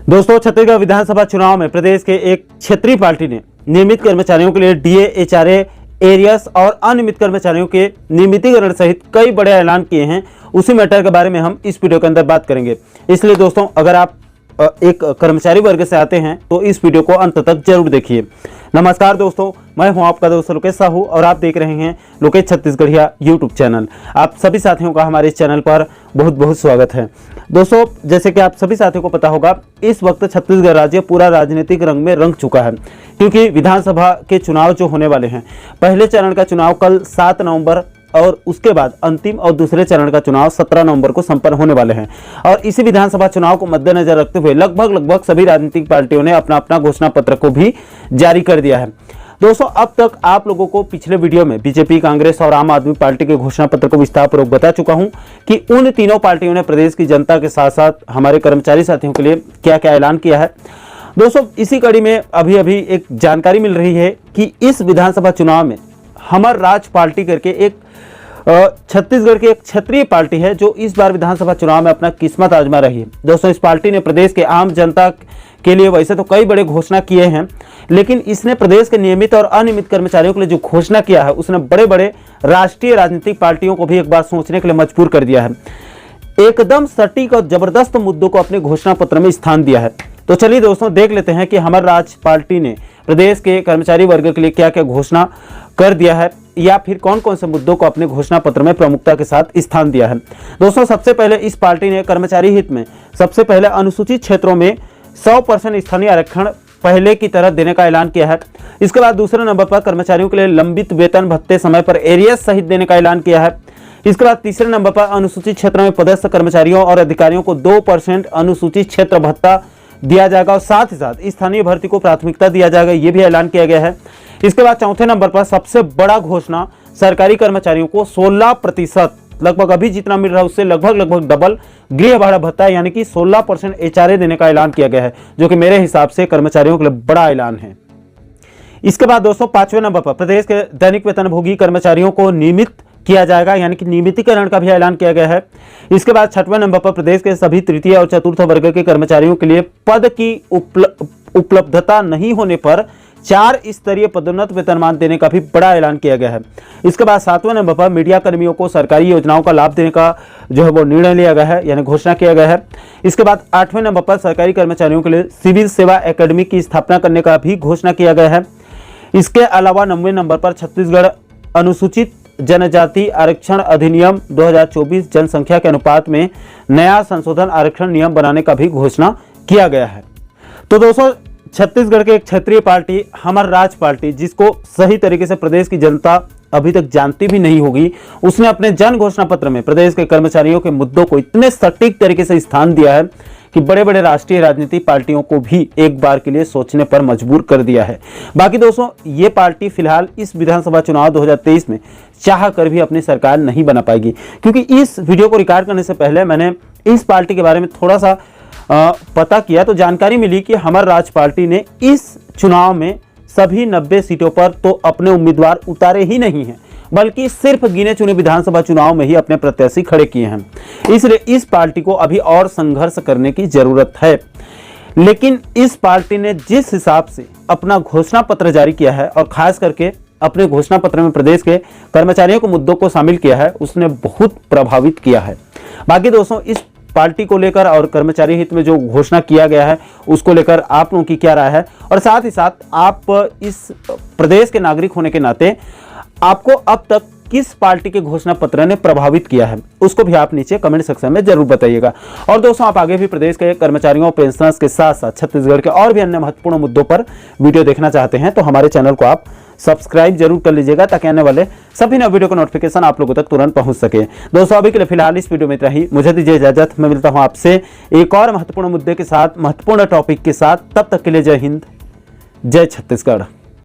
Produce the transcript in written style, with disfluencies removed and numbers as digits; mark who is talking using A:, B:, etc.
A: दोस्तों, छत्तीसगढ़ विधानसभा चुनाव में प्रदेश के एक क्षेत्रीय पार्टी ने नियमित कर्मचारियों के लिए डीए, एचआरए, एरियस और अनियमित कर्मचारियों के नियमितीकरण सहित कई बड़े ऐलान किए हैं। उसी मैटर के बारे में हम इस वीडियो के अंदर बात करेंगे। इसलिए दोस्तों, अगर आप एक कर्मचारी वर्ग से आते हैं तो इस वीडियो को अंत तक जरूर देखिए। नमस्कार दोस्तों, मैं हूं आपका दोस्त लोकेश साहू और आप देख रहे हैं लोकेश छत्तीसगढ़िया यूट्यूब चैनल। आप सभी साथियों का हमारे इस चैनल पर बहुत बहुत स्वागत है। दोस्तों, जैसे कि आप सभी साथियों को पता होगा, इस वक्त छत्तीसगढ़ राज्य पूरा राजनीतिक रंग में रंग चुका है, क्योंकि विधानसभा के चुनाव जो होने वाले हैं, पहले चरण का चुनाव कल 7 नवंबर और उसके बाद अंतिम और दूसरे चरण का चुनाव 17 नवंबर को संपन्न होने वाले हैं। और इसी विधानसभा चुनाव को मद्देनजर रखते हुए लगभग सभी राजनीतिक पार्टियों ने अपना अपना घोषणा पत्र को भी जारी कर दिया है। दोस्तों, अब तक आप लोगों को पिछले वीडियो में बीजेपी, कांग्रेस और आम आदमी पार्टी के घोषणा पत्र को विस्तारपूर्वक बता चुका हूं कि उन तीनों पार्टियों ने प्रदेश की जनता के साथ साथ हमारे कर्मचारी साथियों के लिए क्या क्या ऐलान किया है। दोस्तों, इसी कड़ी में अभी एक जानकारी मिल रही है कि इस विधानसभा चुनाव में हमर राज पार्टी करके एक छत्तीसगढ़ की एक क्षेत्रीय पार्टी है जो इस बार विधानसभा चुनाव में अपना किस्मत आजमा रही है। दोस्तों, इस पार्टी ने प्रदेश के आम जनता के लिए वैसे तो कई बड़े घोषणा किए हैं, लेकिन इसने प्रदेश के नियमित और अनियमित कर्मचारियों के लिए जो घोषणा किया है, उसने बड़े बड़े राष्ट्रीय राजनीतिक पार्टियों को भी एक बार सोचने के लिए मजबूर कर दिया है। एकदम सटीक और जबरदस्त मुद्दों को अपने घोषणा पत्र में स्थान दिया है। तो चलिए दोस्तों, देख लेते हैं कि हमर राज पार्टी ने प्रदेश के कर्मचारी वर्ग के लिए क्या क्या घोषणा कर दिया है, या फिर कौन कौन से मुद्दों को अपने घोषणा पत्र में प्रमुखता के साथ स्थान दिया है। दोस्तों, सबसे पहले इस पार्टी ने कर्मचारी हित में सबसे पहले अनुसूचित क्षेत्रों में 100% स्थानीय आरक्षण पहले की तरह देने का ऐलान किया है। इसके बाद दूसरे नंबर पर कर्मचारियों के लिए लंबित वेतन भत्ते समय पर एरियस सहित देने का ऐलान किया है। इसके बाद तीसरे नंबर पर अनुसूचित क्षेत्र में पदस्थ कर्मचारियों और अधिकारियों को 2% अनुसूचित क्षेत्र भत्ता दिया जाएगा और साथ ही साथ स्थानीय भर्ती को प्राथमिकता दिया जाएगा, ये भी ऐलान किया गया है। इसके बाद चौथे नंबर पर सबसे बड़ा घोषणा, सरकारी कर्मचारियों को 16% लगभग अभी जितना मिल रहा है उससे लगभग डबल गृह भाड़ा भत्ता यानी कि 16% एचआरए देने का ऐलान किया गया है, जो कि मेरे हिसाब से कर्मचारियों के लिए बड़ा ऐलान है। इसके बाद दोस्तों, 5वें नंबर पर प्रदेश के दैनिक वेतनभोगी कर्मचारियों को नियमित किया जाएगा, यानी कि नियमितीकरण का भी ऐलान किया गया है। इसके बाद 6वें नंबर पर प्रदेश के सभी तृतीय और चतुर्थ वर्ग के कर्मचारियों के लिए पद की उपलब्धता नहीं होने पर 4 स्तरीय पदोन्नत वेतनमान देने का भी बड़ा ऐलान किया गया है। इसके बाद 7वें नंबर पर मीडिया कर्मियों को सरकारी योजनाओं का लाभ देने का जो है वो निर्णय लिया गया है, यानी घोषणा किया गया है। इसके बाद 8वें नंबर पर सरकारी कर्मचारियों के लिए सिविल सेवा एकेडमी की स्थापना करने का भी घोषणा किया गया है। इसके अलावा 9वें नंबर पर छत्तीसगढ़ अनुसूचित जनजाति आरक्षण अधिनियम 2024 जनसंख्या के अनुपात में नया संशोधन आरक्षण नियम बनाने का भी घोषणा किया गया है। तो दोस्तों, छत्तीसगढ़ के एक क्षेत्रीय पार्टी हमर राज पार्टी, जिसको सही तरीके से प्रदेश की जनता अभी तक जानती भी नहीं होगी, उसने अपने जन घोषणा पत्र में प्रदेश के कर्मचारियों के मुद्दों को इतने सटीक तरीके से स्थान दिया है कि बड़े बड़े राष्ट्रीय राजनीतिक पार्टियों को भी एक बार के लिए सोचने पर मजबूर कर दिया है। बाकी दोस्तों, ये पार्टी फिलहाल इस विधानसभा चुनाव 2023 में चाह कर भी अपनी सरकार नहीं बना पाएगी, क्योंकि इस वीडियो को रिकॉर्ड करने से पहले मैंने इस पार्टी के बारे में थोड़ा सा पता किया, तो जानकारी मिली कि हमर राज पार्टी ने इस चुनाव में सभी 90 सीटों पर तो अपने उम्मीदवार उतारे ही नहीं हैं, बल्कि सिर्फ गिने चुने विधानसभा चुनाव में ही अपने प्रत्याशी खड़े किए हैं। इसलिए इस पार्टी को अभी और संघर्ष करने की जरूरत है। लेकिन इस पार्टी ने जिस हिसाब से अपना घोषणा पत्र जारी किया है और खास करके अपने घोषणा पत्र में प्रदेश के कर्मचारियों के मुद्दों को शामिल किया है, उसने बहुत प्रभावित किया है। बाकी दोस्तों, इस पार्टी को लेकर और कर्मचारी हित में जो घोषणा किया गया है उसको लेकर आप लोगों की क्या राय है, और साथ ही साथ आप इस प्रदेश के नागरिक होने के नाते आपको अब तक किस पार्टी के घोषणा पत्र ने प्रभावित किया है, उसको भी आप नीचे कमेंट सेक्शन में जरूर बताइएगा। और दोस्तों, आप आगे भी प्रदेश के कर्मचारियों, पेंशनर्स के साथ साथ छत्तीसगढ़ के और भी अन्य महत्वपूर्ण मुद्दों पर वीडियो देखना चाहते हैं तो हमारे चैनल को आप सब्सक्राइब जरूर कर लीजिएगा, ताकि आने वाले सभी नए वीडियो का नोटिफिकेशन आप लोगों तक तुरंत पहुंच सके। दोस्तों, अभी के लिए फिलहाल इस वीडियो में इतना ही। मुझे दीजिए इजाजत, मैं मिलता हूं आपसे एक और महत्वपूर्ण मुद्दे के साथ, महत्वपूर्ण टॉपिक के साथ। तब तक के लिए जय हिंद, जय छत्तीसगढ़।